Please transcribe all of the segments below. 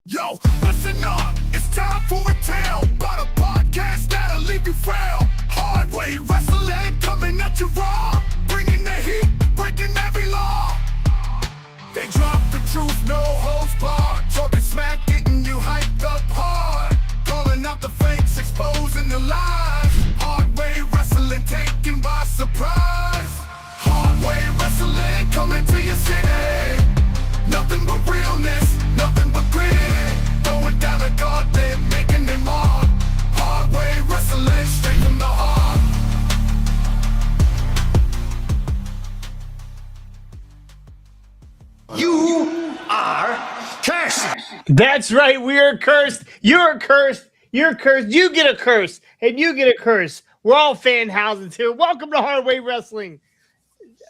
Yo, listen up, it's time for a tale about a podcast that'll leave you frail. Hard way wrestling coming at you raw, bringing the heat, breaking every law. They drop the truth, no holds barred, talking smack, getting you hyped up hard, calling out the fakes, exposing the lies. Hard way wrestling taken by surprise. Hard way wrestling coming to your city. Nothing but realness, nothing but grit. Going down the gauntlet, making them mark. Hard way wrestling, straight from the heart. You are cursed. That's right. We are cursed. You're cursed. You're cursed. You get a curse, and you get a curse. We're all fan houses here. Welcome to Hard Way Wrestling.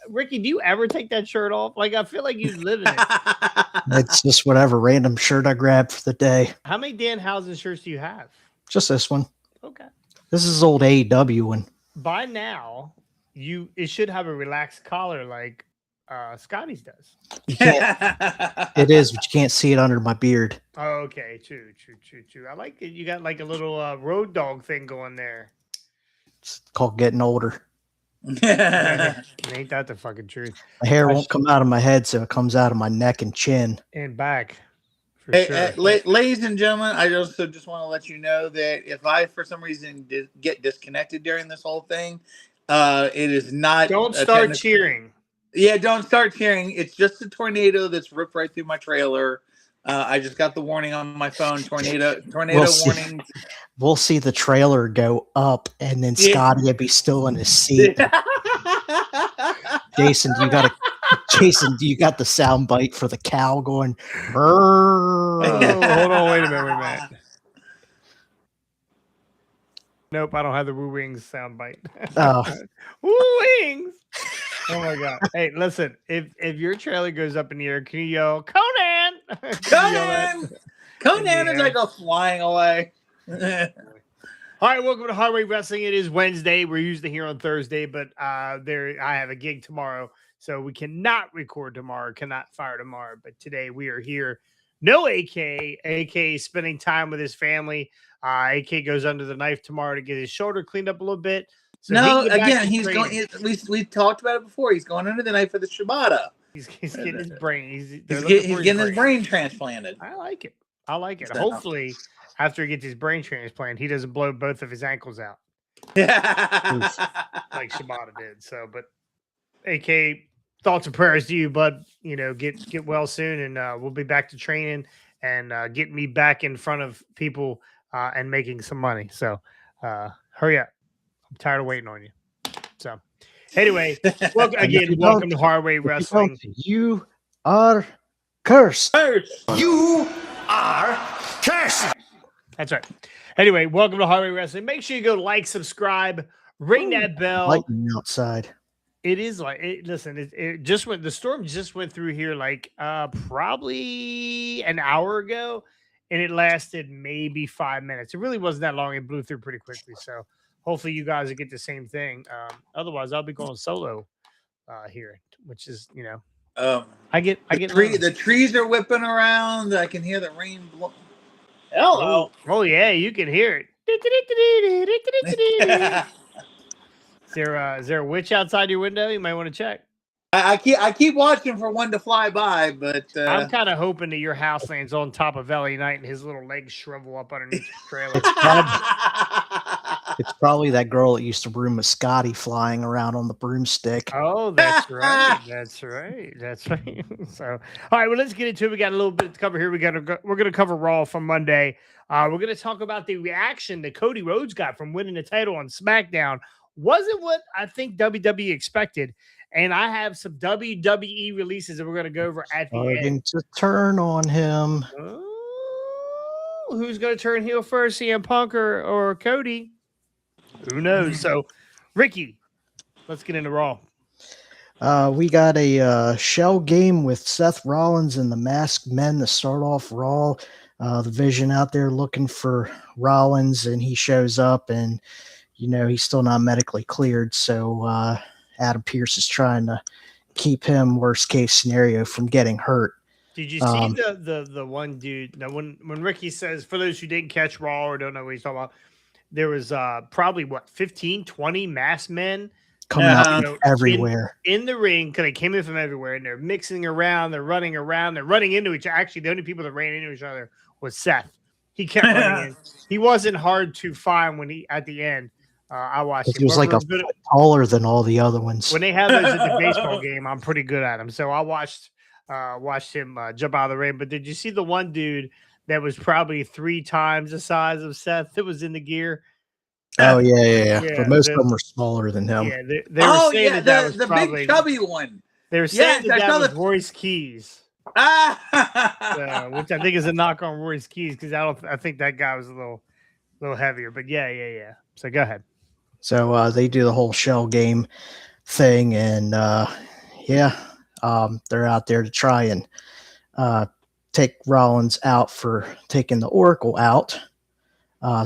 Ricky, do you ever take that shirt off? Like, I feel like you live in it. It's just whatever random shirt I grabbed for the day. How many Danhausen shirts do you have? Just this one. Okay. This is old AEW one. By now, it should have a relaxed collar like Scotty's does. It is, but you can't see it under my beard. Oh, okay. True. I like it. You got like a little road dog thing going there. It's called getting older. Ain't that the fucking truth? My hair won't come out of my head, so it comes out of my neck and chin. And back. Hey, ladies and gentlemen, I also just want to let you know that if I, for some reason, get disconnected during this whole thing, it is not. Don't start cheering. Yeah, don't start cheering. It's just a tornado that's ripped right through my trailer. I just got the warning on my phone. Tornado warning. We'll see the trailer go up, and then Scotty will be still in his seat. Jason, do you got the sound bite for the cow going? Oh, hold on, wait a minute. Nope, I don't have the Woo Wings sound bite. Oh, Woo Wings! Oh my god! Hey, listen, if your trailer goes up in the air, can you yell Conan? Conan as I go flying away. All right, welcome to Hard Way Wrestling. It is Wednesday. We're usually here on Thursday, but I have a gig tomorrow, so we cannot record tomorrow, cannot fire tomorrow. But today we are here. No AK is spending time with his family. AK goes under the knife tomorrow to get his shoulder cleaned up a little bit. So he's going. We talked about it before. He's going under the knife for the Shibata. He's getting his brain. He's getting his brain transplanted. I like it. So hopefully, after he gets his brain transplant, he doesn't blow both of his ankles out. Like Shibata did. So, but AK, thoughts and prayers to you, bud. You know, get well soon, and we'll be back to training and getting me back in front of people and making some money. So, hurry up. I'm tired of waiting on you. So, anyway, welcome to Hard Way Wrestling. You are cursed. You are cursed. That's right. Anyway, welcome to Hard Way Wrestling. Make sure you go like, subscribe, ring that bell. Lightning outside. It is like listen. It just went. The storm just went through here like probably an hour ago, and it lasted maybe 5 minutes. It really wasn't that long. It blew through pretty quickly. So hopefully you guys will get the same thing. Otherwise, I'll be going solo here, which is I get the trees are whipping around. I can hear the rain blow. Hello. Oh yeah, you can hear it. Is there a witch outside your window? You might want to check. I keep watching for one to fly by, but I'm kind of hoping that your house lands on top of LA Knight and his little legs shrivel up underneath the trailer. It's probably that girl that used to room with Scotty flying around on the broomstick. Oh, that's right. That's right. So, all right. Well, let's get into it. We got a little bit to cover here. We're going to cover Raw from Monday. We're going to talk about the reaction that Cody Rhodes got from winning the title on SmackDown. Wasn't what I think WWE expected. And I have some WWE releases that we're going to go over at the end. To turn on him. Oh, who's going to turn heel first, CM Punk or Cody? Who knows? So, Ricky, let's get into Raw. We got a shell game with Seth Rollins and the Masked Men to start off Raw. The Vision out there looking for Rollins, and he shows up, and he's still not medically cleared. So Adam Pearce is trying to keep him, worst case scenario, from getting hurt. Did you see the one dude? Now, when Ricky says, for those who didn't catch Raw or don't know what he's talking about, there was probably 15, 20 masked men coming out Uh-huh. from everywhere. in the ring because they came in from everywhere and they're mixing around, they're running around, they're running into each other. Actually, the only people that ran into each other was Seth. He kept running in. He wasn't hard to find when he at the end. I watched him. He was like a foot taller than all the other ones. When they have those at the baseball game, I'm pretty good at them. So I watched him jump out of the ring. But did you see the one dude that was probably 3 times the size of Seth that was in the gear? Oh yeah. Yeah, But most of them were smaller than him. Yeah, they were saying that was the probably big chubby one. They were saying Yes, that was Royce Keys, Ah, which I think is a knock on Royce Keys because I think that guy was a little heavier. But yeah. So go ahead. So they do the whole shell game thing, and they're out there to try and take Rollins out for taking the Oracle out.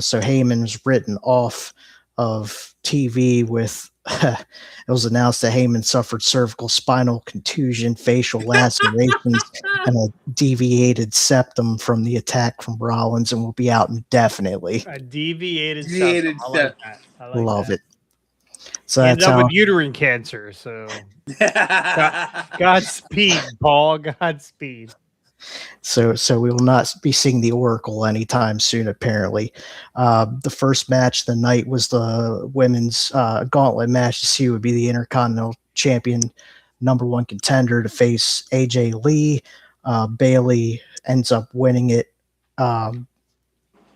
So Heyman was written off of TV with it was announced that Heyman suffered cervical spinal contusion, facial lacerations, and a deviated septum from the attack from Rollins, and will be out indefinitely. A deviated septum. I like that. Love it. So Ends that's up how with uterine cancer. So Godspeed, Paul. Godspeed. So we will not be seeing the Oracle anytime soon, apparently. The first match of the night was the women's gauntlet match to see who would be the Intercontinental Champion, #1 contender to face AJ Lee. Bailey ends up winning it.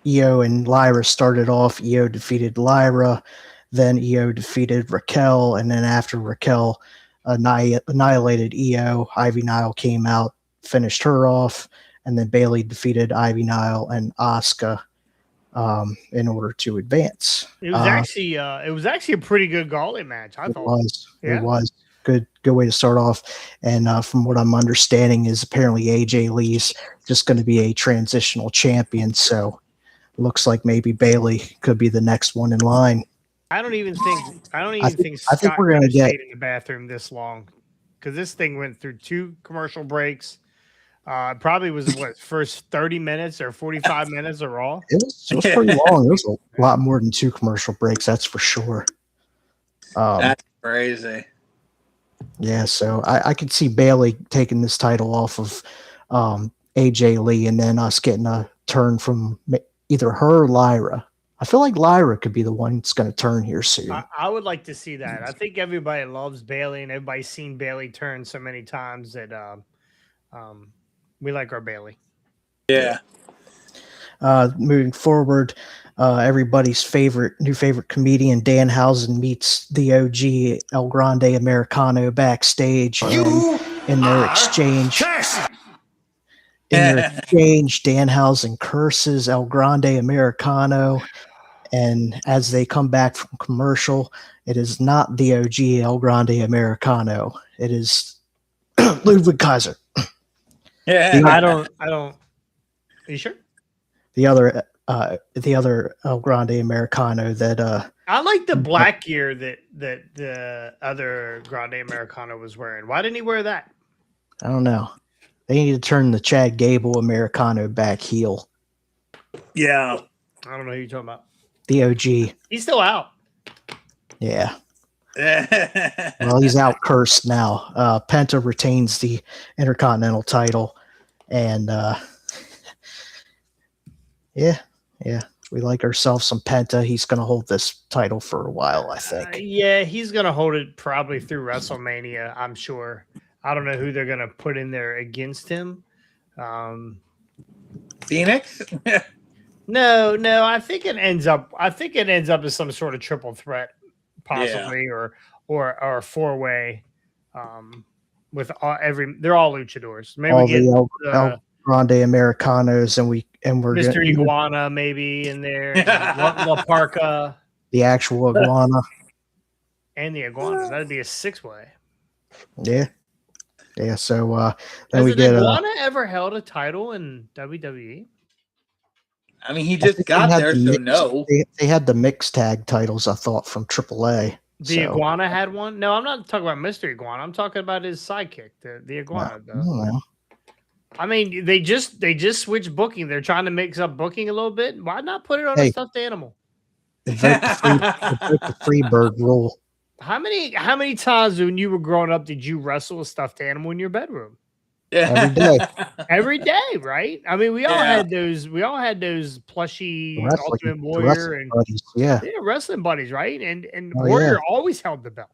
Io and Lyra started off. Io defeated Lyra. Then Io defeated Raquel. And then after Raquel annihilated Io, Ivy Nile came out, finished her off, and then Bailey defeated Ivy Nile and Asuka in order to advance. It was actually a pretty good gauntlet match. I thought It was good way to start off. And from what I'm understanding is apparently AJ Lee's just going to be a transitional champion. So looks like maybe Bailey could be the next one in line. I don't even think I think we're going to get in the bathroom this long because this thing went through 2 commercial breaks. Probably was first 30 minutes or 45 minutes of Raw. It was pretty long. It was a lot more than 2 commercial breaks, that's for sure. That's crazy. Yeah, so I could see Bailey taking this title off of AJ Lee, and then us getting a turn from either her or Lyra. I feel like Lyra could be the one that's going to turn here soon. I would like to see that. I think everybody loves Bailey, and everybody's seen Bailey turn so many times that we like our Bailey. Yeah. Moving forward, everybody's new favorite comedian Danhausen meets the OG El Grande Americano backstage, and in their exchange, Danhausen curses El Grande Americano, and as they come back from commercial, it is not the OG El Grande Americano. It is Ludwig Kaiser. Yeah. I don't. Are you sure? The other El Grande Americano that I like the black gear that the other Grande Americano was wearing. Why didn't he wear that? I don't know. They need to turn the Chad Gable Americano back heel. Yeah. I don't know who you're talking about. The OG. He's still out. Yeah. Well, he's out cursed now. Penta retains the Intercontinental title, and yeah, we like ourselves some Penta. He's going to hold this title for a while, I think. Yeah, he's going to hold it probably through WrestleMania, I'm sure. I don't know who they're going to put in there against him. Phoenix? No, I think it ends up as some sort of triple threat, possibly, or a 4-way. With they're all luchadors. Maybe all we get the El Grande Americanos, and we're Mr. Iguana maybe in there, La Parca, the actual Iguana, and the Iguana. That'd be a 6-way. Yeah. So Has then we get Iguana ever held a title in WWE? I mean, he just got there, so no. They had the mixed tag titles, I thought, from AAA. The Iguana had one? No, I'm not talking about Mr. Iguana. I'm talking about his sidekick, the Iguana. I mean, they just switched booking. They're trying to mix up booking a little bit. Why not put it on a Hey. stuffed animal? Invoke the free bird rule. How many times when you were growing up did you wrestle a stuffed animal in your bedroom? Every day. Every day, right? I mean, we all Yeah. had those. We all had those plushy Ultimate The Warrior wrestling and buddies. Yeah. wrestling buddies, right? And Oh, Warrior yeah. always held the belt.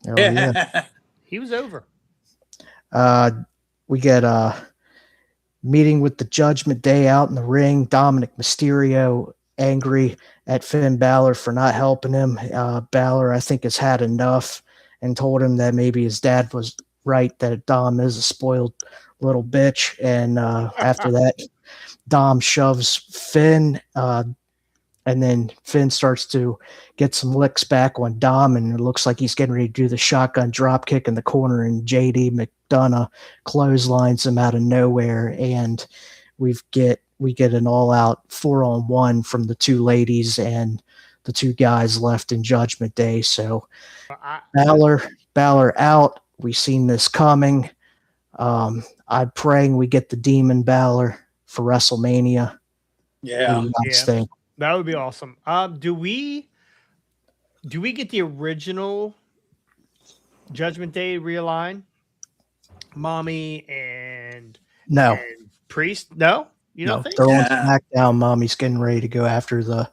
Oh, yeah. He was over. We get meeting with the Judgment Day out in the ring. Dominic Mysterio angry at Finn Balor for not helping him. Balor, I think, has had enough and told him that maybe his dad was right, that Dom is a spoiled little bitch. And after that, Dom shoves Finn, and then Finn starts to get some licks back on Dom, and it looks like he's getting ready to do the shotgun drop kick in the corner, and JD McDonough clotheslines him out of nowhere, and we get an all-out 4-on-1 from the two ladies and the two guys left in Judgment Day. So Balor out. We've seen this coming. I'm praying we get the Demon Balor for WrestleMania. Yeah. What do you guys think? That would be awesome. Do we get the original Judgment Day realign? Mommy and Priest? No, you don't think? They're on SmackDown. Mommy's getting ready to go after the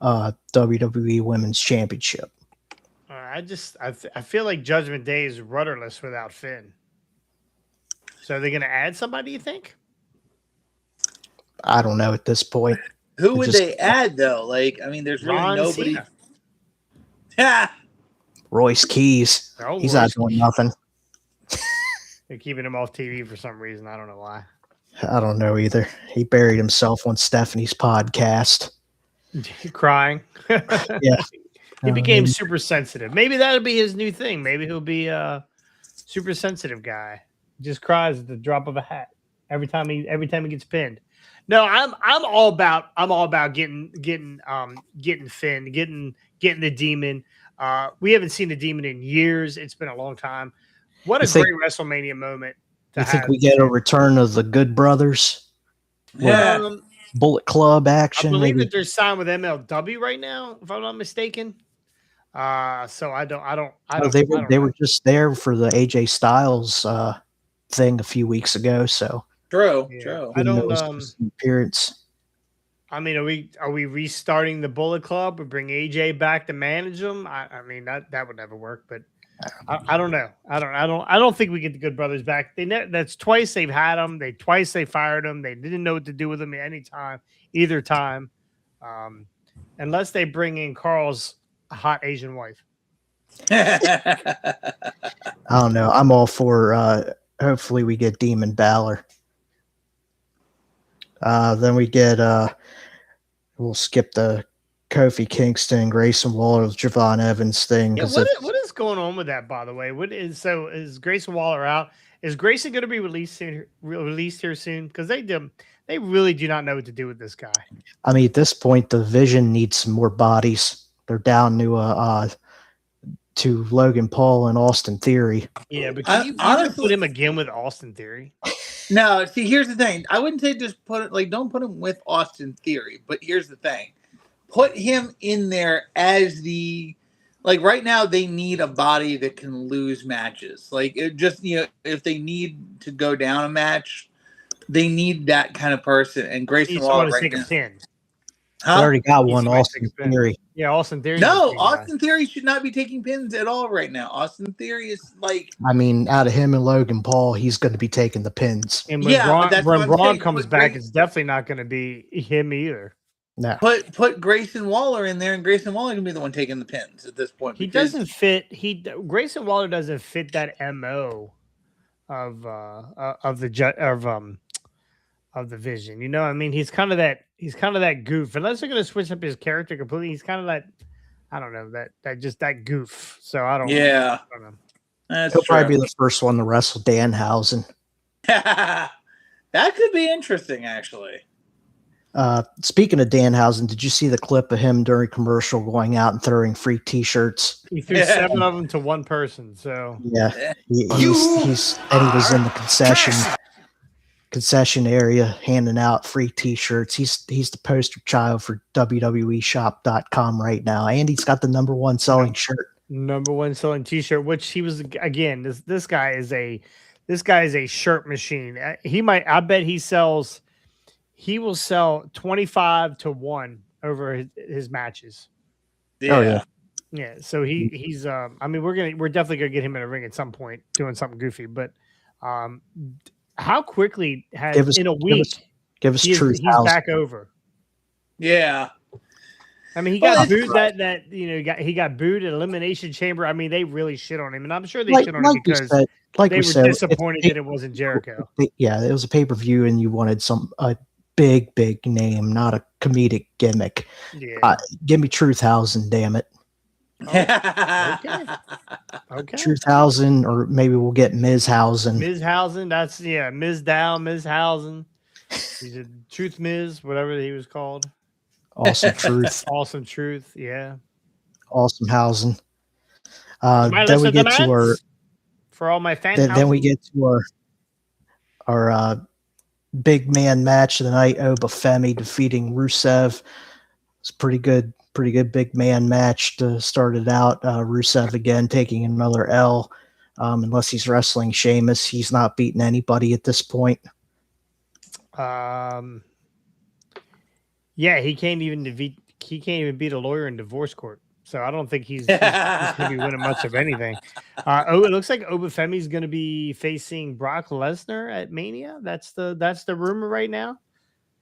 WWE Women's Championship. I feel like Judgment Day is rudderless without Finn. So are they going to add somebody, you think? I don't know at this point. Who would they add though? Like, I mean, there's really John nobody. Cena. Yeah. Royce Keys. Oh, He's Royce not doing nothing. They're keeping him off TV for some reason. I don't know why. I don't know either. He buried himself on Stephanie's podcast. Crying. Yeah. He became super sensitive. Maybe that'll be his new thing. Maybe he'll be a super sensitive guy. Just cries at the drop of a hat every time he gets pinned. No, I'm all about getting Finn, getting the Demon. We haven't seen the Demon in years. It's been a long time. What a great WrestleMania moment. I think we get a return of the Good Brothers. Yeah. Bullet Club action. I believe that they're signed with MLW right now, if I'm not mistaken. So I don't. They were just there for the AJ Styles thing a few weeks ago. So True. I don't. Appearance. I mean, are we restarting the Bullet Club or bring AJ back to manage them? I mean that would never work, but I don't know. I don't think we get the Good Brothers back. That's twice they've had them. Twice they fired them. They didn't know what to do with them either time, unless they bring in Carl's hot Asian wife. I don't know. I'm all for. Hopefully, we get Demon Balor. Then we get. We'll skip the Kofi Kingston and Grayson Waller with Javon Evans thing. Yeah, what is going on with that, by the way? Is Grayson Waller out? Is Grayson going to be released here soon? Because they really do not know what to do with this guy. I mean, at this point, the Vision needs some more bodies. They're down to Logan Paul and Austin Theory. Yeah, but can you honestly put him again with Austin Theory? No, see, here's the thing. I wouldn't say just don't put him with Austin Theory, but here's the thing. Put him in there as right now they need a body that can lose matches. If they need to go down a match, they need that kind of person. And Grayson Waller right now. I already got one, Austin Theory. Yeah, Austin Theory. No, Austin Theory should not be taking pins at all right now. Austin Theory is I mean, out of him and Logan Paul, he's going to be taking the pins. And when Braun comes back, it's definitely not going to be him either. No. Put Grayson Waller in there, and Grayson Waller can be the one taking the pins at this point. He doesn't fit. Grayson Waller doesn't fit that MO of the Vision. You know, I mean, he's kind of that goof. Unless they're going to switch up his character completely, he's kind of that. I don't know that goof. So I don't. Yeah, I don't know. He'll probably be the first one to wrestle Danhausen. That could be interesting, actually. Speaking of Danhausen, did you see the clip of him during commercial going out and throwing free T-shirts? He threw 7 of them to one person. So yeah, he was in the concession concession area handing out free T-shirts. He's the poster child for WWEshop.com right now, and he's got the #1 selling shirt. #1 selling T-shirt, which he was again. This guy is a shirt machine. I bet he will sell 25 to 1 over his matches. Yeah. Oh, yeah. Yeah, so he's I mean we're definitely gonna get him in a ring at some point doing something goofy, but how quickly in a week give us truth. He's back over. Yeah. I mean, he got booed he got booed at Elimination Chamber. I mean, they really shit on him, and I'm sure they shit on him because they were disappointed that it wasn't Jericho. Yeah, it was a pay-per-view, and you wanted a big name, not a comedic gimmick. Yeah. Give me Truthhausen, damn it. Okay. Truthhausen, or maybe we'll get Mizhausen. Mizhausen, that's Mizhausen. He's a Truth Miz, whatever he was called. Awesome Truth. Awesome Truth, yeah. Awesome Hausen. Then we get to our for all my fans. Then we get to our big man match of the night. Obafemi defeating Rusev. It's pretty good big man match to start it out. Rusev again taking another L. Unless he's wrestling Sheamus, he's not beating anybody at this point. Yeah, he can't even beat a lawyer in divorce court. So I don't think he's going to be winning much of anything. It looks like Obafemi's going to be facing Brock Lesnar at Mania. That's the rumor right now.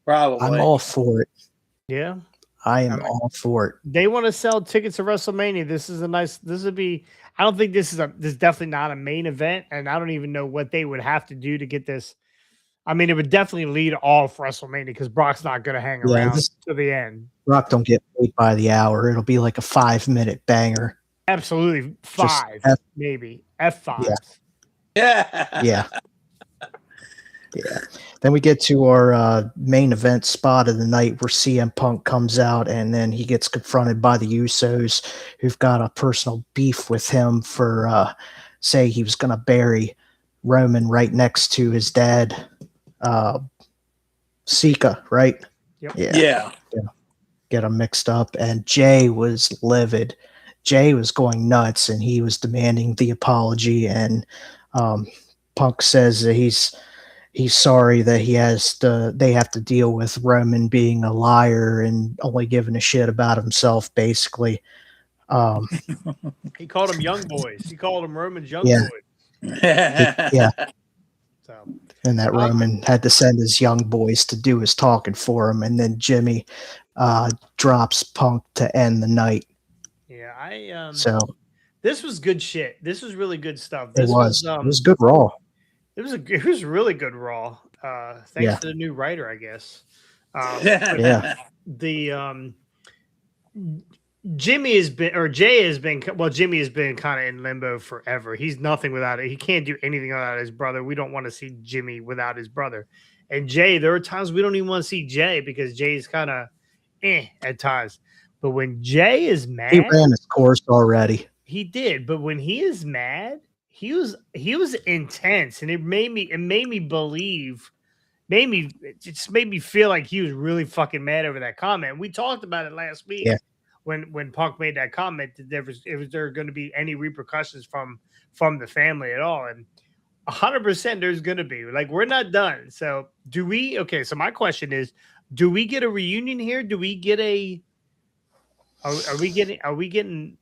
Probably. I'm all for it. Yeah. I am all for it. They want to sell tickets to WrestleMania. This would be, I don't think this is definitely not a main event. And I don't even know what they would have to do to get this. I mean, it would definitely lead off WrestleMania because Brock's not going to hang around to the end. Brock don't get paid by the hour. It'll be like a 5-minute banger. Absolutely. 5, maybe. F5. Yeah. Yeah. Yeah. Then we get to our main event spot of the night where CM Punk comes out, and then he gets confronted by the Usos, who've got a personal beef with him for say he was going to bury Roman right next to his dad, Sika, right? Yep. Yeah. Get them mixed up. And Jay was livid. Jay was going nuts, and he was demanding the apology. And Punk says that he's sorry that they have to deal with Roman being a liar and only giving a shit about himself, basically. He called them young boys. He called them Roman's young boys. Yeah. So, and that Roman had to send his young boys to do his talking for him, and then Jimmy drops Punk to end the night. Yeah, so this was good shit. This was really good stuff. It was good Raw. It was really good Raw. Thanks to the new writer, I guess. Jimmy has been kind of in limbo forever. He's nothing without it. He can't do anything without his brother. We don't want to see Jimmy without his brother. And Jay, there are times we don't even want to see Jay because Jay's kind of at times. But when Jay is mad, he ran his course already. He did, but when he is mad, he was intense, and it made me feel like he was really fucking mad over that comment. We talked about it last week when Punk made that comment that was there going to be any repercussions from the family at all, and 100% there's going to be. Like, we're not done. So do we? Okay, so my question is, do we get a reunion here? Do we get Are we getting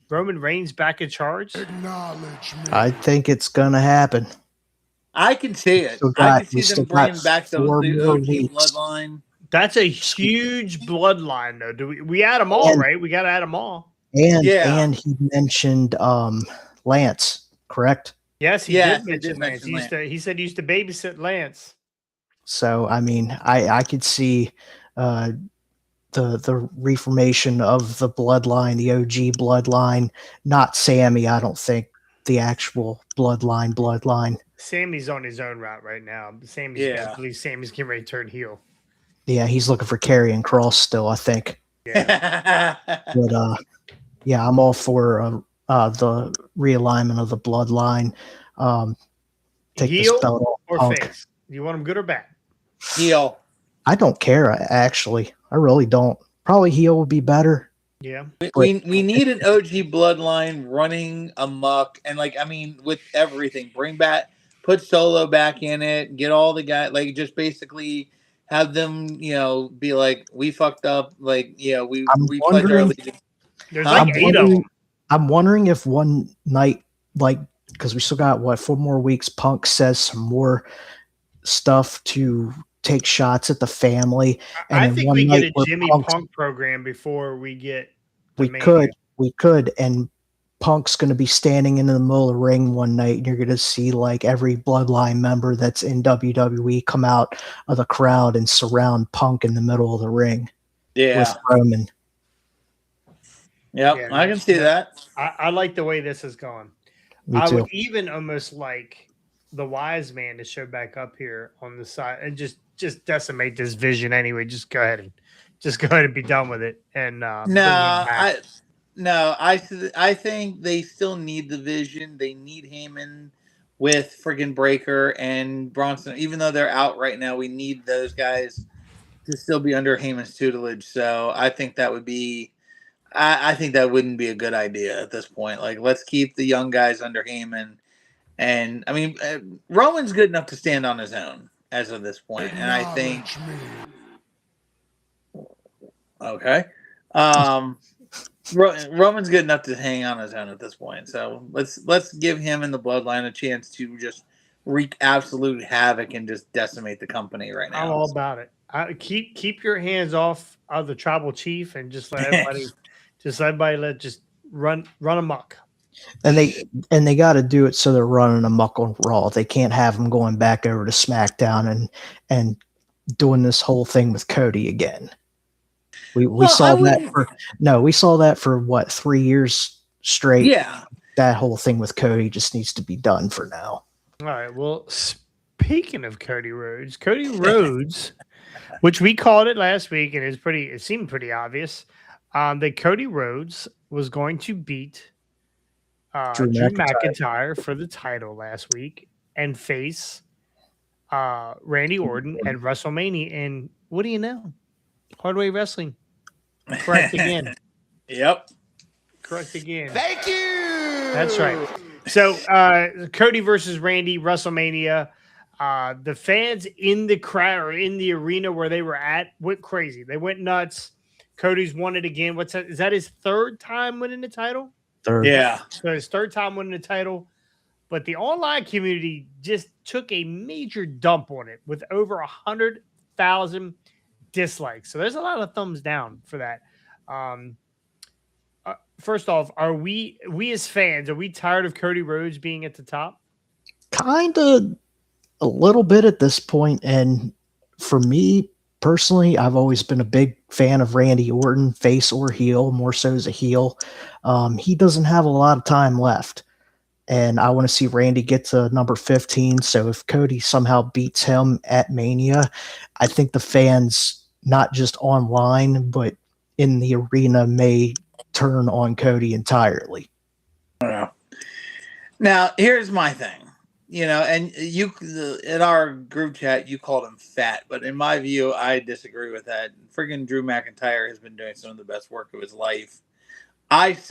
Roman Reigns back in charge? I think it's gonna happen. I can see it. I can see them bringing back the OG bloodline. That's a huge bloodline, though. Do we add them all, right? We got to add them all. And he mentioned Lance, correct? Yes, he did mention Lance. He said he used to babysit Lance. So I mean, I could see the reformation of the bloodline, the OG bloodline, not Sammy. I don't think the actual bloodline. Sammy's on his own route right now. I believe Sammy's getting ready to turn heel. Yeah, he's looking for Karrion Kross still, I think. Yeah. But I'm all for the realignment of the bloodline. take this Heel belt off or Punk. face? Do you want him good or bad? Heel. I don't care, actually. I really don't. Probably heel would be better. Yeah. We need an OG bloodline running amok, and like I mean, with everything, bring back, put Solo back in it, get all the guys, like just basically have them, be like, we fucked up, like we pledge our allegiance. There's Huh? like 8 of them. I'm wondering if one night, like, because we still got 4 more weeks, Punk says some more stuff to take shots at the family. And I then think one we get night a where Jimmy Punk's- Punk program before we get. we could, and Punk's going to be standing in the middle of the ring one night, and you're going to see like every Bloodline member that's in WWE come out of the crowd and surround Punk in the middle of the ring with Roman. Yep, Yeah, I can see that. I like the way this is going. Me I too. would even almost like the wise man to show back up here on the side and just decimate this vision anyway. Just go ahead and be done with it. And I think they still need the vision. They need Heyman with friggin' Breaker and Bronson. Even though they're out right now, we need those guys to still be under Heyman's tutelage. So I think that would be. I think that wouldn't be a good idea at this point. Like, let's keep the young guys under Heyman. And I mean, Roman's good enough to stand on his own as of this point, and I think. Okay. Roman's good enough to hang on his own at this point, so let's give him and the Bloodline a chance to just wreak absolute havoc and just decimate the company right now. I'm all about it. Keep your hands off of the tribal chief and just let everybody just run amok. And they got to do it so they're running amok on Raw. They can't have them going back over to SmackDown and doing this whole thing with Cody again. We saw that for what, 3 years straight. Yeah, that whole thing with Cody just needs to be done for now. All right. Well, speaking of Cody Rhodes, which we called it last week, and it seemed pretty obvious that Cody Rhodes was going to beat Drew McIntyre for the title last week and face Randy Orton at WrestleMania. And what do you know? Hardway Wrestling. Correct again. Yep. Correct again. Thank you. That's right. So Cody versus Randy, WrestleMania. The fans in the crowd or in the arena where they were at went crazy. They went nuts. Cody's won it again. What's that? Is that his third time winning the title? Third. Yeah. So his third time winning the title. But the online community just took a major dump on it with over 100,000 dislikes. So there's a lot of thumbs down for that. First off, are we as fans, are we tired of Cody Rhodes being at the top? Kind of a little bit at this point. And for me personally, I've always been a big fan of Randy Orton, face or heel, more so as a heel. He doesn't have a lot of time left. And I want to see Randy get to number 15. So if Cody somehow beats him at Mania, I think the fans, not just online, but in the arena, may turn on Cody entirely. Now, here's my thing. And you in our group chat, you called him fat, but in my view, I disagree with that. Friggin' Drew McIntyre has been doing some of the best work of his life. I was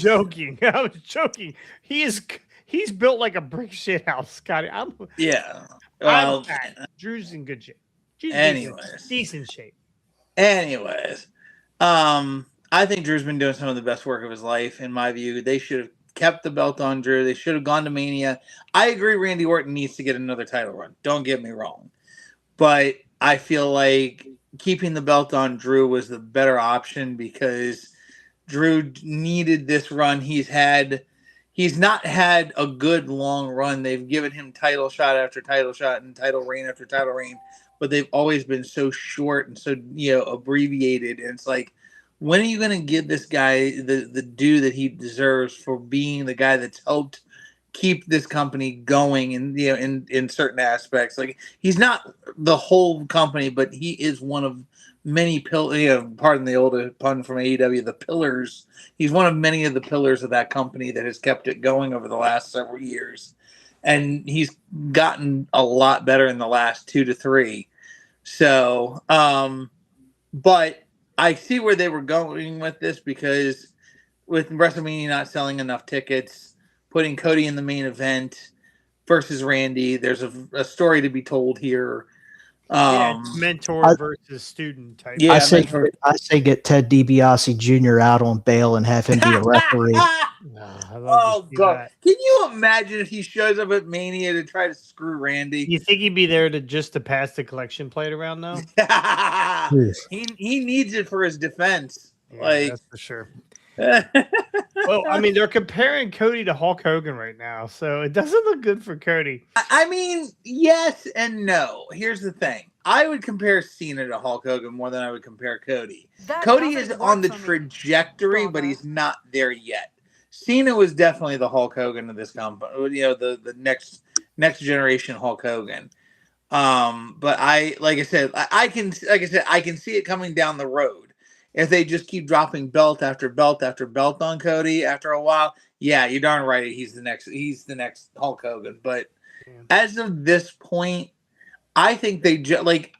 joking. He's built like a brick shit house, Scotty. Well, Drew's in good shape. Decent shape. Anyways, I think Drew's been doing some of the best work of his life. In my view, they should have kept the belt on Drew. They should have gone to Mania. I agree Randy Orton needs to get another title run. Don't get me wrong. But I feel like keeping the belt on Drew was the better option because Drew needed this run. He's not had a good long run. They've given him title shot after title shot and title reign after title reign, but they've always been so short and so abbreviated. And it's like, when are you going to give this guy the due that he deserves for being the guy that's helped keep this company going and in certain aspects? Like, he's not the whole company, but he is one of many pillars. Pardon the old pun from AEW, the pillars. He's one of many of the pillars of that company that has kept it going over the last several years. and he's gotten a lot better in the last 2 to 3. So, but I see where they were going with this, because with WrestleMania not selling enough tickets, putting Cody in the main event versus Randy, there's a story to be told here. It's mentor versus student type. Yeah, I say get Ted DiBiase Jr. out on bail and have him be a referee. Oh God! Can you imagine if he shows up at Mania to try to screw Randy? You think he'd be there to pass the collection plate around though? he needs it for his defense. Yeah, that's for sure. Well, I mean, they're comparing Cody to Hulk Hogan right now, so it doesn't look good for Cody. I mean, yes and no. Here's the thing. I would compare Cena to Hulk Hogan more than I would compare Cody. Cody is on the trajectory, but he's not there yet. Cena was definitely the Hulk Hogan of this company. You know, the next generation Hulk Hogan. But like I said, I can see it coming down the road. If they just keep dropping belt after belt after belt on Cody after a while, yeah, you're darn right. He's the next Hulk Hogan. But as of this point, I think they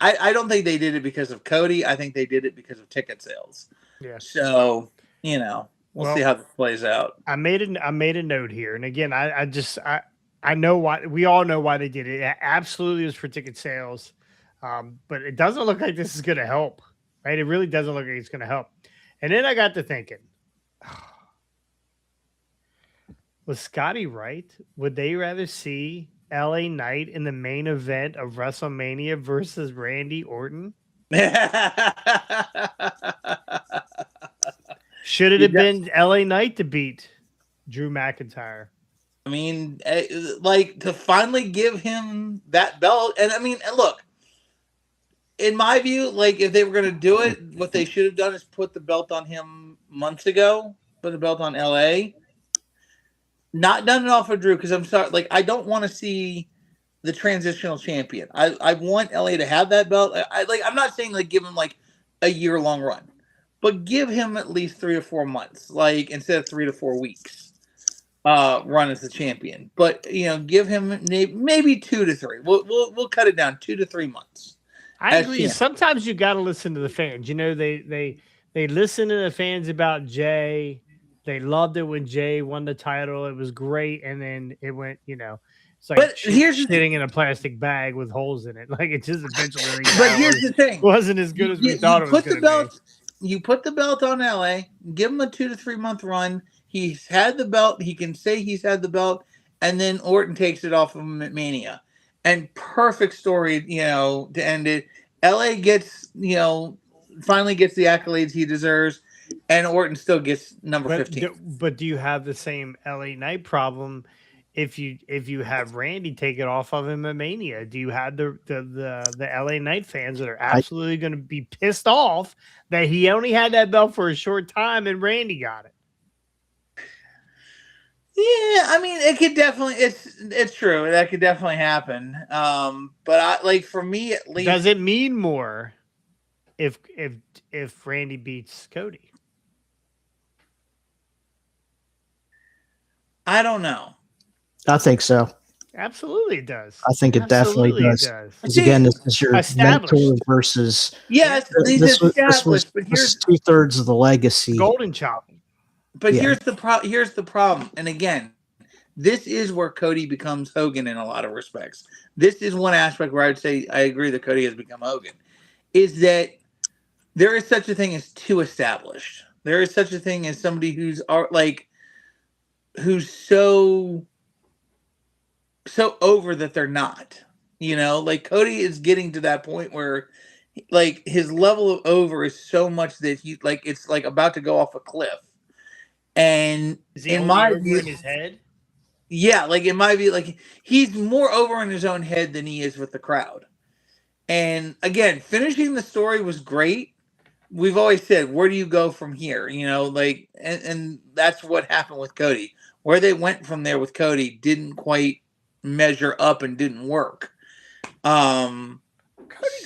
I don't think they did it because of Cody. I think they did it because of ticket sales. Yeah. So, you know, we'll see how this plays out. I made a note here, and again, I know why. We all know why they did it. It absolutely was for ticket sales, but it doesn't look like this is going to help. Right? It really doesn't look like it's going to help. And then I got to thinking, was Scotty right? Would they rather see LA Knight in the main event of WrestleMania versus Randy Orton? Should it have been LA Knight to beat Drew McIntyre? I mean, like, to finally give him that belt. And I mean, look, in my view, like, if they were going to do it, what they should have done is put the belt on him months ago, put the belt on LA. Not done it off of Drew, because I'm sorry, like, I don't want to see the transitional champion. I want LA to have that belt. I'm not saying like give him like a year-long run, but give him at least 3 or 4 months, like, instead of 3 to 4 weeks. Run as the champion, but you know, give him maybe 2 to 3. We'll cut it down 2 to 3 months. I agree. Sometimes you got to listen to the fans. You know, they listen to the fans about Jay. They loved it when Jay won the title. It was great, and then it went. You know, it's like shitting in a plastic bag with holes in it. Like, it just eventually. But here's the thing: wasn't as good as we thought it was going to be. You put the belt on LA. Give him a 2 to 3 month run. He's had the belt. He can say he's had the belt, and then Orton takes it off of him at Mania. And perfect story, you know, to end it. LA gets, you know, finally gets the accolades he deserves, and Orton still gets number 15. But do you have the same LA Knight problem if you have Randy take it off of him at Mania? Do you have the LA Knight fans that are absolutely going to be pissed off that he only had that belt for a short time and Randy got it? Yeah, I mean, it could definitely. It's true. That could definitely happen. But for me at least, does it mean more if Randy beats Cody? I don't know. I think so. Absolutely, it does. I think it definitely does. Because again, this is your mentor versus. Yes, this was 2/3 of the legacy. Golden Child. But here's the problem. And again, this is where Cody becomes Hogan in a lot of respects. This is one aspect where I would say I agree that Cody has become Hogan. Is that there is such a thing as too established. There is such a thing as somebody who's so over that they're not. You know, like, Cody is getting to that point where, like, his level of over is so much that he, like, it's like about to go off a cliff. And in my view, in his head, yeah, like, in my view, like, he's more over in his own head than he is with the crowd. And again, finishing the story was great. We've always said, where do you go from here? You know, like, and that's what happened with Cody. Where they went from there with Cody didn't quite measure up and didn't work. Cody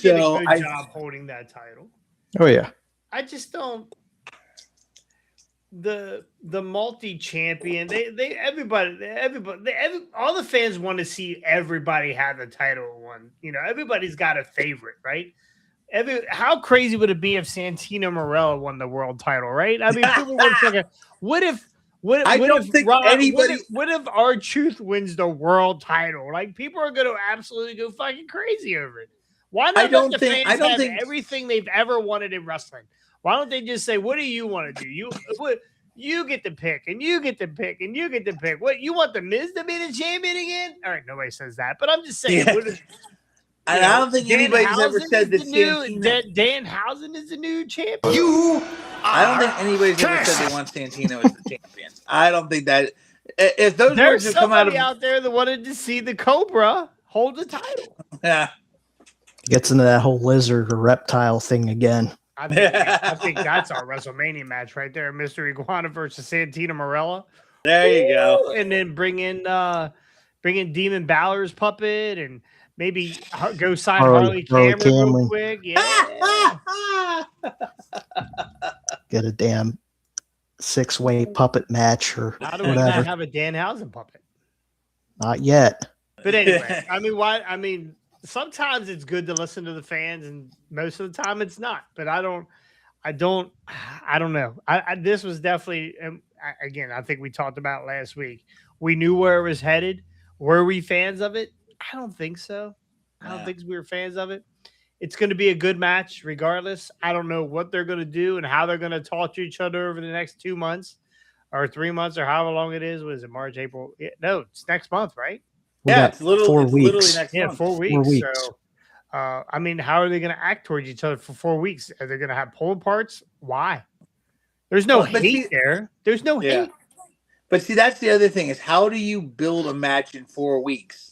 did a good job holding that title. Oh yeah. I just don't. the multi-champion, all the fans want to see everybody have the title one. You know, everybody's got a favorite, right? How crazy would it be if Santino Marella won the world title, right? I mean, people were thinking, what if R-Truth wins the world title? Like, people are going to absolutely go fucking crazy over it. Why not let the fans have everything they've ever wanted in wrestling? Why don't they just say, what do you want to do? You get to pick, and you get to pick, and you get to pick. What, you want the Miz to be the champion again? All right, nobody says that, but I'm just saying. Yeah. I don't think anybody's ever said that Danhausen is the new champion. I don't think anybody's ever said they want Santino as the champion. I don't think that. If those words have come out there that wanted to see the Cobra hold the title. Yeah. Gets into that whole lizard or reptile thing again. I think that's our WrestleMania match right there. Mr. Iguana versus Santino Marella. There you go. And then bring in Demon Balor's puppet and maybe go sign Harley Cameron real quick. Yeah. Get a damn 6-way puppet match or how do we whatever. not have a Danhausen puppet? Not yet. But anyway, I mean, why? I mean, sometimes it's good to listen to the fans, and most of the time it's not. But I don't know. This was definitely, again, I think we talked about last week. We knew where it was headed. Were we fans of it? I don't think so. I don't think we were fans of it. It's going to be a good match regardless. I don't know what they're going to do and how they're going to talk to each other over the next 2 months or 3 months or however long it is. Was it March, April? No, it's next month, right? It's literally 4 weeks. Literally next month. 4 weeks. 4 weeks. So, I mean, how are they going to act towards each other for 4 weeks? Are they going to have pull parts? Why? There's no hate there. There's no hate. But see, that's the other thing is how do you build a match in 4 weeks?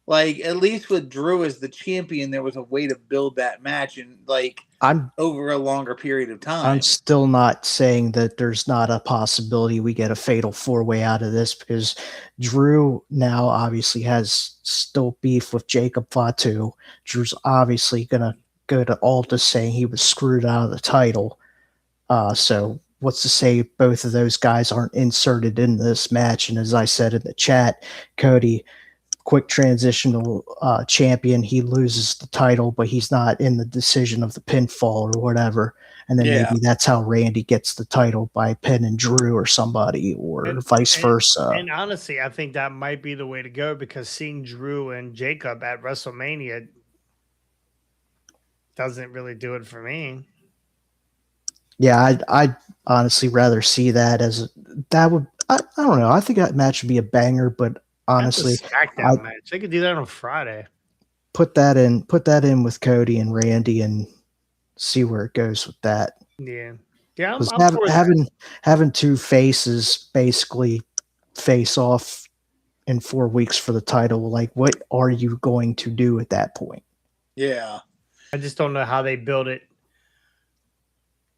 Like, at least with Drew as the champion, there was a way to build that match and over a longer period of time. I'm still not saying that there's not a possibility we get a fatal 4-way out of this because Drew now obviously has still beef with Jacob Fatu. Drew's obviously going to go to Alta saying he was screwed out of the title. So what's to say both of those guys aren't inserted in this match? And as I said in the chat, Cody, quick transitional champion, he loses the title, but he's not in the decision of the pinfall or whatever. And then maybe that's how Randy gets the title by pinning Drew or somebody or vice versa. And honestly, I think that might be the way to go because seeing Drew and Jacob at WrestleMania doesn't really do it for me. Yeah, I'd honestly rather see that I don't know. I think that match would be a banger, but honestly, SmackDown match. They could do that on Friday. Put that in with Cody and Randy and see where it goes with that. Yeah. Having two faces basically face off in 4 weeks for the title. Like, what are you going to do at that point? Yeah, I just don't know how they build it.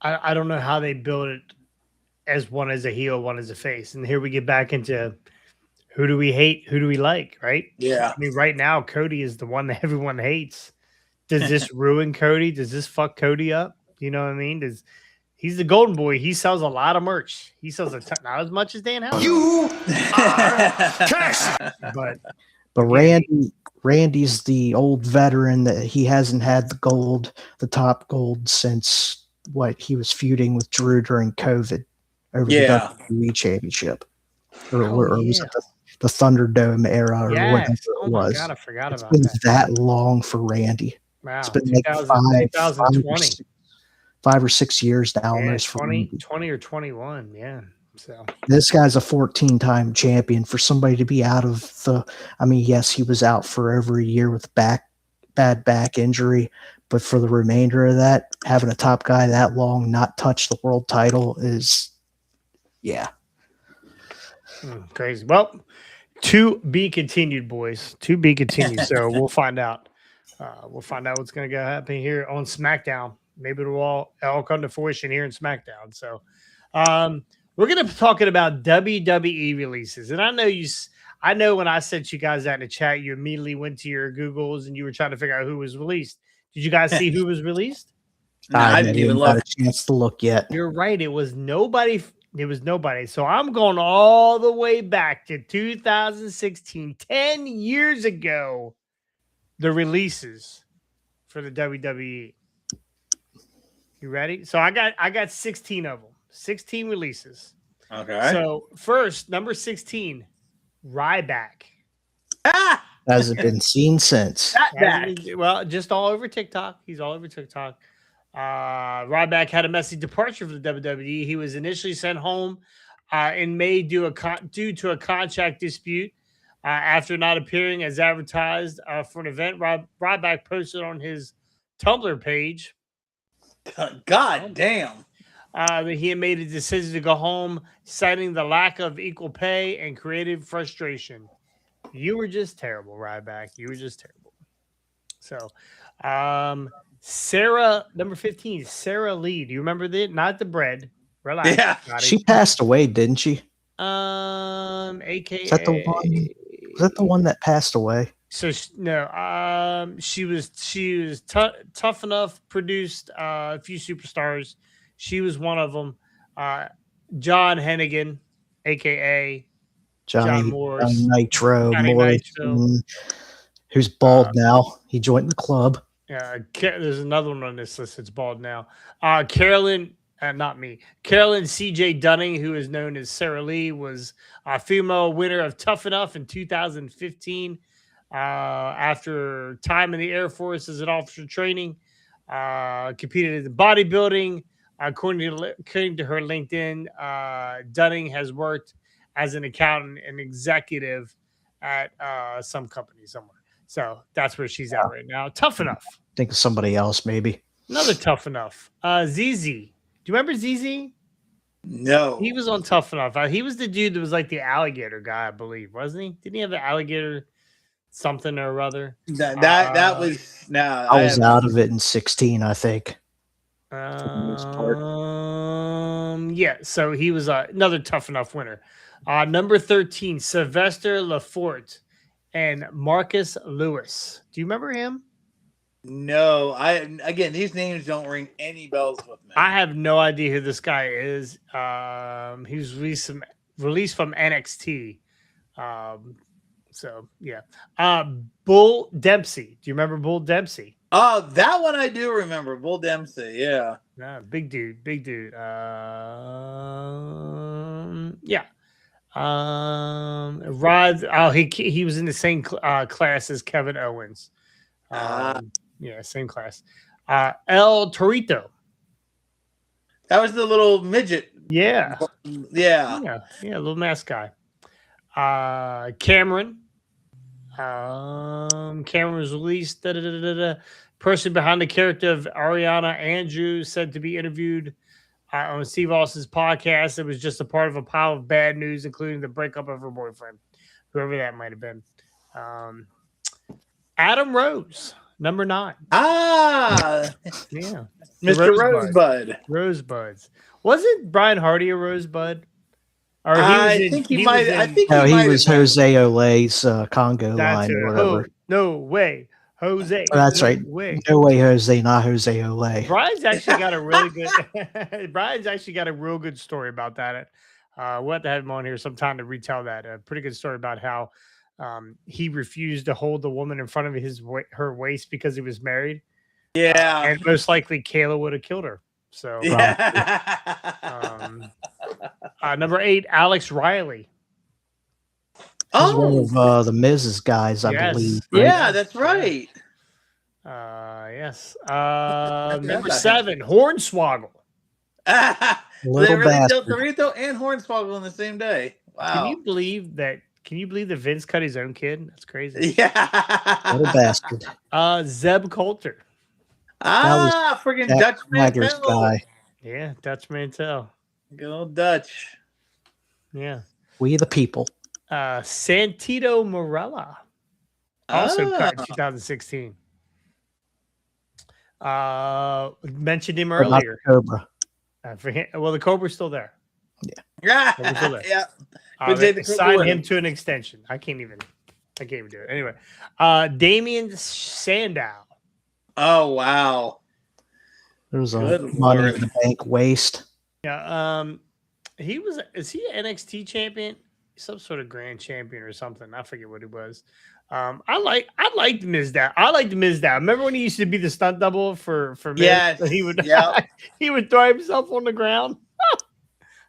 I don't know how they build it as one as a heel, one as a face. And here we get back into who do we hate? Who do we like? Right? Yeah. I mean, right now, Cody is the one that everyone hates. Does this ruin Cody? Does this fuck Cody up? You know what I mean? He's the golden boy. He sells a lot of merch. He sells not as much as Danhausen. You are cash. But Randy's the old veteran that he hasn't had the top gold since he was feuding with Drew during COVID over the WWE Championship. Or was it the Thunderdome era or whatever it was. God, I forgot it's about been that. long for Randy. Wow. It's been like 2020. 5 or 6 years now. Yeah, almost 20 or 21. Yeah. So this guy's a 14-time champion. For somebody to be out of yes, he was out for over a year with bad back injury, but for the remainder of that, having a top guy that long not touch the world title is, crazy. Well, to be continued, boys. To be continued. So we'll find out. We'll find out what's going to go happen here on SmackDown. Maybe it'll all come to fruition here in SmackDown. So we're going to be talking about WWE releases. And I know when I sent you guys out in the chat, you immediately went to your Googles and you were trying to figure out who was released. Did you guys see who was released? No, I didn't even look. A chance to look yet. You're right. It was nobody There was nobody. So I'm going all the way back to 2016, 10 years ago. The releases for the WWE. You ready? So I got 16 of them. 16 releases. Okay. So first, number 16, Ryback. Ah, Hasn't been seen since. Well, just all over TikTok. He's all over TikTok. Ryback had a messy departure from the WWE. He was initially sent home in May due to a contract dispute after not appearing as advertised for an event. Ryback posted on his Tumblr page. God damn. That he had made a decision to go home, citing the lack of equal pay and creative frustration. You were just terrible, Ryback. You were just terrible. So, Sarah, number 15, Sarah Lee. Do you remember that? Not the bread. Relax. Yeah. Scotty. She passed away, didn't she? AKA. Is that the one? Was that the one that passed away? So no, she was tough enough. Produced a few superstars. She was one of them. John Hennigan, aka John Morris, Johnny Nitro, Johnny Nitro. Who's bald now. He joined the club. There's another one on this list that's bald now. Carolyn, not me. Carolyn C.J. Dunning, who is known as Sarah Lee, was a female winner of Tough Enough in 2015. After time in the Air Force as an officer training, competed in bodybuilding. According to her LinkedIn, Dunning has worked as an accountant and executive at some company somewhere. So that's where she's at right now. Tough Enough. Think of somebody else, maybe. Another Tough Enough. ZZ. Do you remember ZZ? No. He was on Tough Enough. He was the dude that was like the alligator guy, I believe, wasn't he? Didn't he have the alligator something or other? That was no. I was out of it in 16, I think. Yeah, so he was another Tough Enough winner. Number 13, Sylvester Lafort and Marcus Lewis. Do you remember him? No, again, these names don't ring any bells with me. I have no idea who this guy is. He was released from NXT. So yeah. Bull Dempsey. Do you remember Bull Dempsey? Oh, that one I do remember. Bull Dempsey, yeah. Big dude. Yeah. Rod. Oh, he was in the same class as Kevin Owens. Yeah, same class. El Torito. That was the little midget. Yeah. Yeah. Little mask guy. Cameron. Cameron was released. Person behind the character of Ariana Andrews said to be interviewed on Steve Austin's podcast. It was just a part of a pile of bad news, including the breakup of her boyfriend, whoever that might have been. Adam Rose, number 9. Yeah, Mr. Rosebuds. Wasn't Brian Hardy a Rosebud? Or I think he might. He was Jose Ole's Congo line or whatever. No way, Jose. Oh, that's right. No way, Jose, not Jose Ole. Brian's actually got a really good. Brian's actually got a real good story about that. We'll have to have him on here sometime to retell that. A pretty good story about how he refused to hold the woman in front of her waist because he was married. Yeah, and most likely Kayla would have killed her. So, number 8, Alex Riley. He's one of the Miz's guys, I believe. Right? Yeah, that's right. Yes. Number 7, Hornswoggle. Little bastard. Dorito and Hornswoggle on the same day. Wow. Can you believe that Vince cut his own kid? That's crazy. Yeah. Little bastard. Zeb Coulter. Freaking Dutch Mantel guy. Yeah, Dutch Mantel. Good old Dutch. Yeah. We the people. Santito Morella. Also cut in 2016. Mentioned him earlier. Cobra. The Cobra's still there. Yeah. Yeah. Signed him to an extension. I can't even do it. Anyway, Damian Sandow. Oh wow. There was a money in the bank waste. Yeah. Is he an NXT champion? Some sort of grand champion or something. I forget what he was. I liked Mizdow. I liked Mizdow. Remember when he used to be the stunt double for Miz? Yes. He would Yep. he would throw himself on the ground.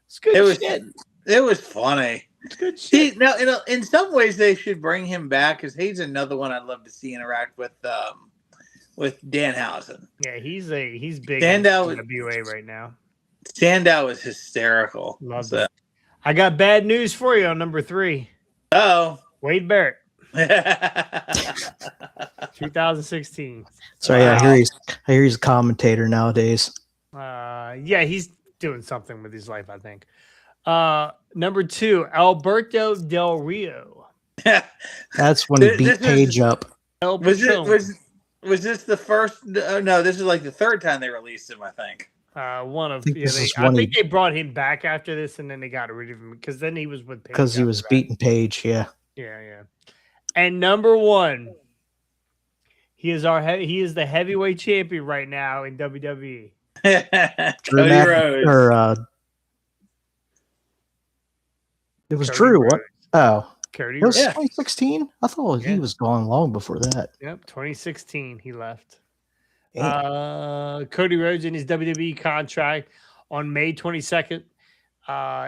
It's good shit. It was funny. It's good shit. Now, in some ways, they should bring him back because he's another one I'd love to see interact with Danhausen. Yeah, he's big Sandow in WA right now. Sandow is hysterical. Love it. I got bad news for you on number 3. Oh, Wade Barrett, 2016. So yeah, I hear he's a commentator nowadays. Yeah, he's doing something with his life, I think. Number 2, Alberto Del Rio. That's when he beat Paige up. Was this the first? No, this is like the third time they released him, I think. I think they brought him back after this, and then they got rid of him because then he was with Paige. Because he was beating Paige, yeah. Yeah. And number 1, he is the heavyweight champion right now in WWE. Cody Rhodes. It was Drew. What? Oh, Cody. It was 2016. I thought he was gone long before that. Yep, 2016 he left. Damn. Cody Rhodes in his WWE contract on May 22nd.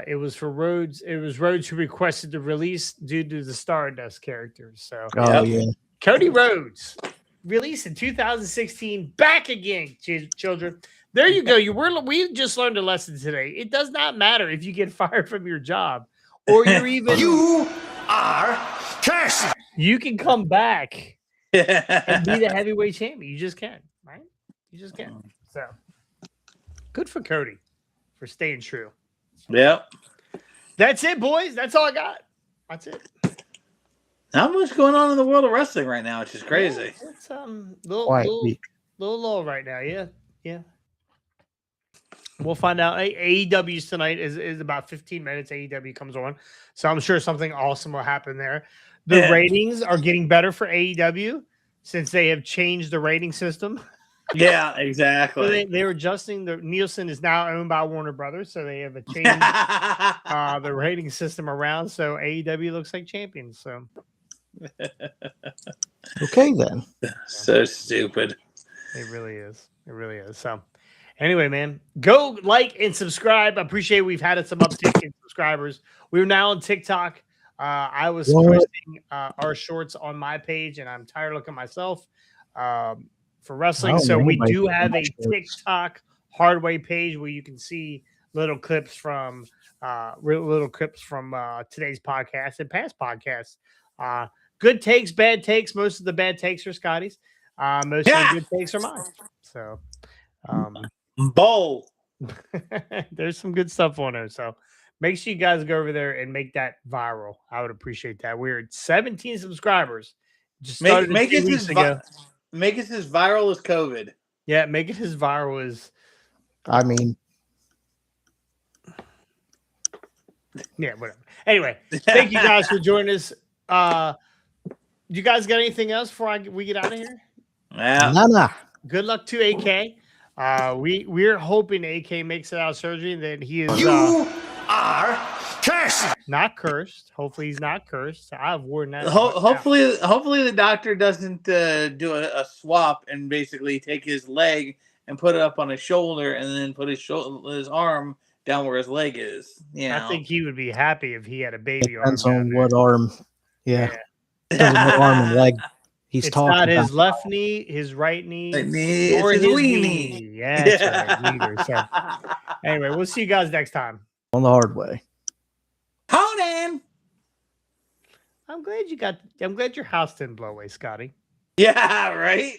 It was for Rhodes. It was Rhodes who requested the release due to the Stardust characters. So, yeah, Cody Rhodes released in 2016. Back again, children. There you go. We just learned a lesson today. It does not matter if you get fired from your job or you're even. You are cursed. You can come back and be the heavyweight champion. You just can, right? You just can. So, good for Cody for staying true. Yep. That's it, boys. That's all I got. That's it. Not much going on in the world of wrestling right now, which is crazy. Yeah, it's little week. low right now. Yeah. We'll find out. AEW's tonight is about 15 minutes. AEW comes on, so I'm sure something awesome will happen there. The ratings are getting better for AEW since they have changed the rating system. Yeah, exactly. So they were adjusting. The Nielsen is now owned by Warner Brothers, so they have changed the rating system around. So AEW looks like champions. So okay then. So stupid. It really is. It really is. So anyway, man, go like and subscribe. I appreciate we've had some uptick in subscribers. We're now on TikTok. I was posting our shorts on my page, and I'm tired of looking myself. For wrestling, so we do have a TikTok Hardway page where you can see little clips from today's podcast and past podcasts. Good takes, bad takes. Most of the bad takes are Scotty's. Most of the good takes are mine. So, bowl. There's some good stuff on there. So make sure you guys go over there and make that viral. I would appreciate that. We're at 17 subscribers. Just started make it weeks ago. Make it as viral as COVID. Yeah, make it as viral as. I mean, yeah, whatever. Anyway, thank you guys for joining us. You guys got anything else before we get out of here? Yeah. nah. Good luck to AK. We're hoping AK makes it out of surgery and that he is. You are cursed. Not cursed. Hopefully he's not cursed. I've worn that. Hopefully the doctor doesn't do a swap and basically take his leg and put it up on his shoulder and then put his arm down where his leg is. I think he would be happy if he had a baby arm. Depends on what arm. Yeah. Depends on what arm and leg he's it's talking not about. His left knee, his right knee, or his wee knee. Yeah, that's right. Neither. So, anyway, we'll see you guys next time. On the hard way. Conan. I'm glad your house didn't blow away, Scotty. Yeah, right.